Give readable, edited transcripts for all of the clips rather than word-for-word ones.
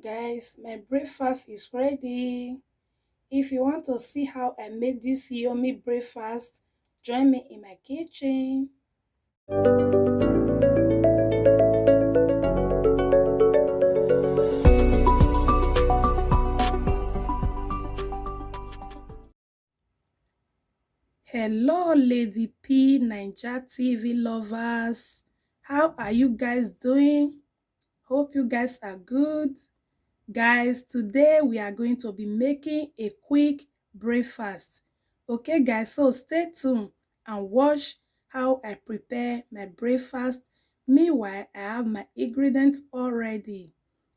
Guys, my breakfast is ready. If you want to see how I make this yummy breakfast, join me in my kitchen. Hello, Lady P, Naija TV lovers. How are you guys doing? Hope you guys are good. Guys, today we are going to be making a quick breakfast. Okay, guys, so stay tuned and watch how I prepare my breakfast. Meanwhile, I have my ingredients already.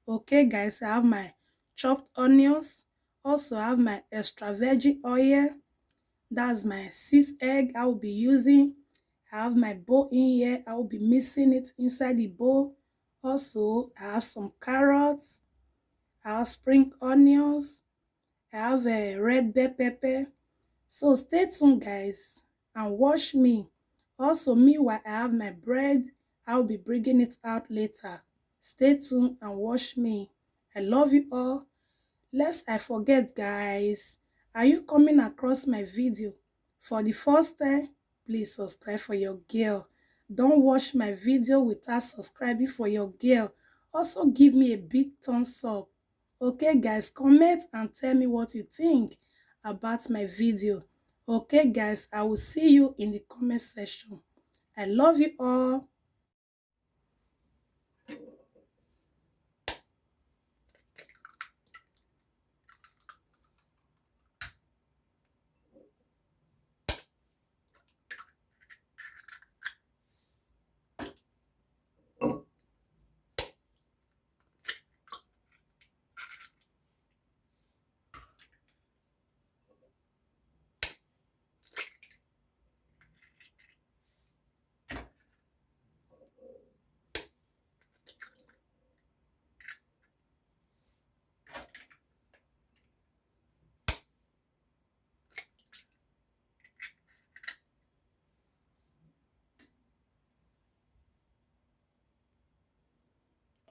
Okay, guys, I have my chopped onions. Also, I have my extra virgin oil. That's my 6 egg I will be using. I have my bowl in here. I will be mixing it inside the bowl. Also, I have some carrots. I have spring onions. I have a red bell pepper. So stay tuned, guys, and watch me. Also, meanwhile, I have my bread. I'll be bringing it out later. Stay tuned and watch me. I love you all. Lest I forget, guys, are you coming across my video for the first time? Please subscribe for your girl. Don't watch my video without subscribing for your girl. Also give me a big thumbs up. Okay, guys, comment and tell me what you think about my video. Okay, guys, I will see you in the comment section. I love you all.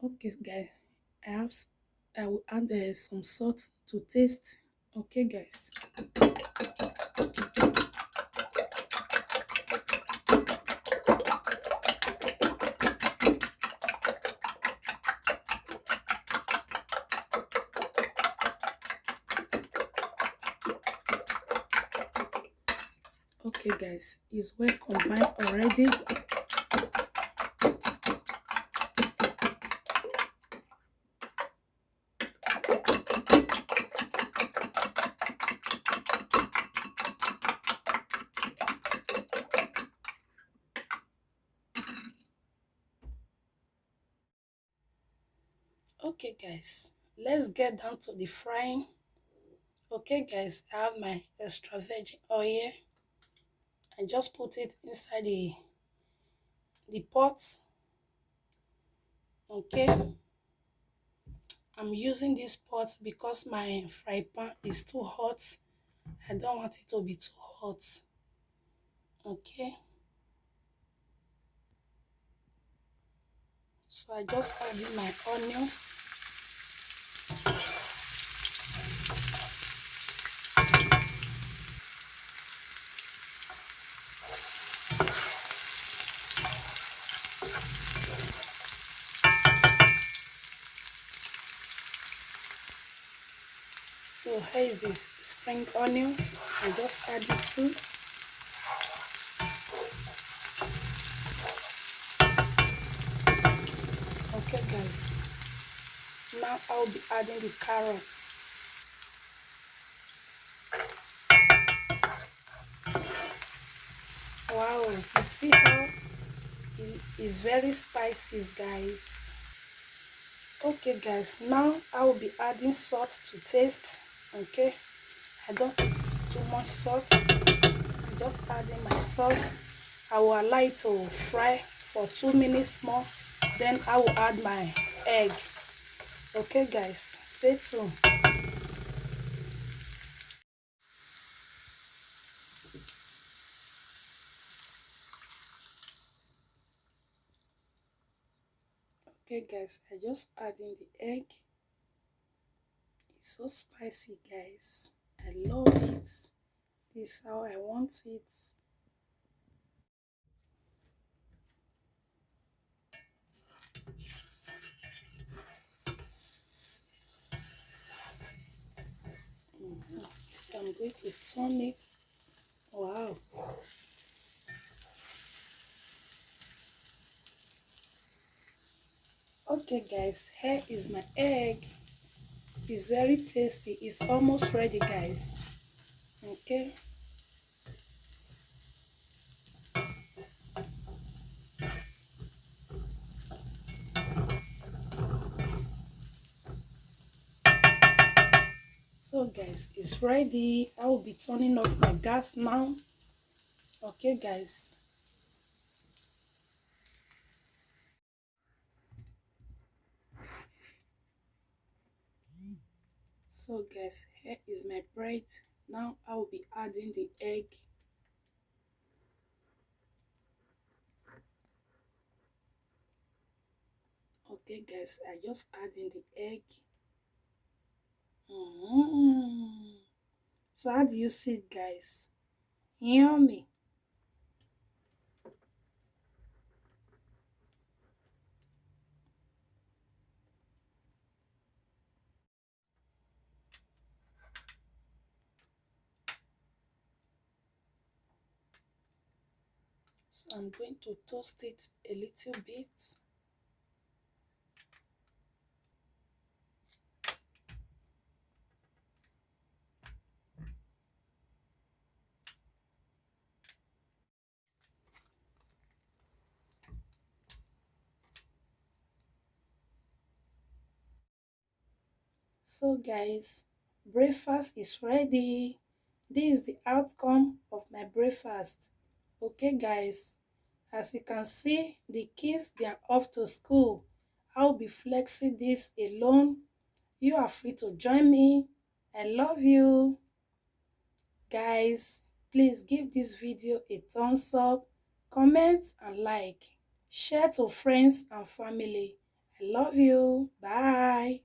Okay, guys, I will add some salt to taste. Okay, guys. Okay, guys, it's well combined already. Okay, guys, let's get down to the frying. Okay, guys, I have my extra virgin oil. I just put it inside the pot. Okay, I'm using this pot because my fry pan is too hot. I don't want it to be too hot. Okay, so I just added my onions. So here is the spring onions. I just add it too. Okay, guys. Now I'll be adding the carrots. Wow, you see how it is very spicy, guys. Okay, guys. Now I will be adding salt to taste. Okay, I don't put too much salt. I'm just adding my salt. I will allow it to fry for 2 minutes more. Then I will add my egg. Okay, guys, stay tuned. Okay, guys, I just add in the egg. It's so spicy, guys. I love it. This is how I want it. So I'm going to turn it. Wow. Okay, guys, here is my egg. It's very tasty. It's almost ready, guys. Okay. So, guys, it's ready. I will be turning off my gas now. Okay, guys. So, guys, here is my bread. Now I will be adding the egg. Okay, guys, I just adding the egg. So how do you see it, guys? Yummy. So I'm going to toast it a little bit. So guys, breakfast is ready. This is the outcome of my breakfast. Okay guys, as you can see, the kids, they are off to school. I'll be flexing this alone. You are free to join me. I love you. Guys, please give this video a thumbs up, comment and like. Share to friends and family. I love you. Bye.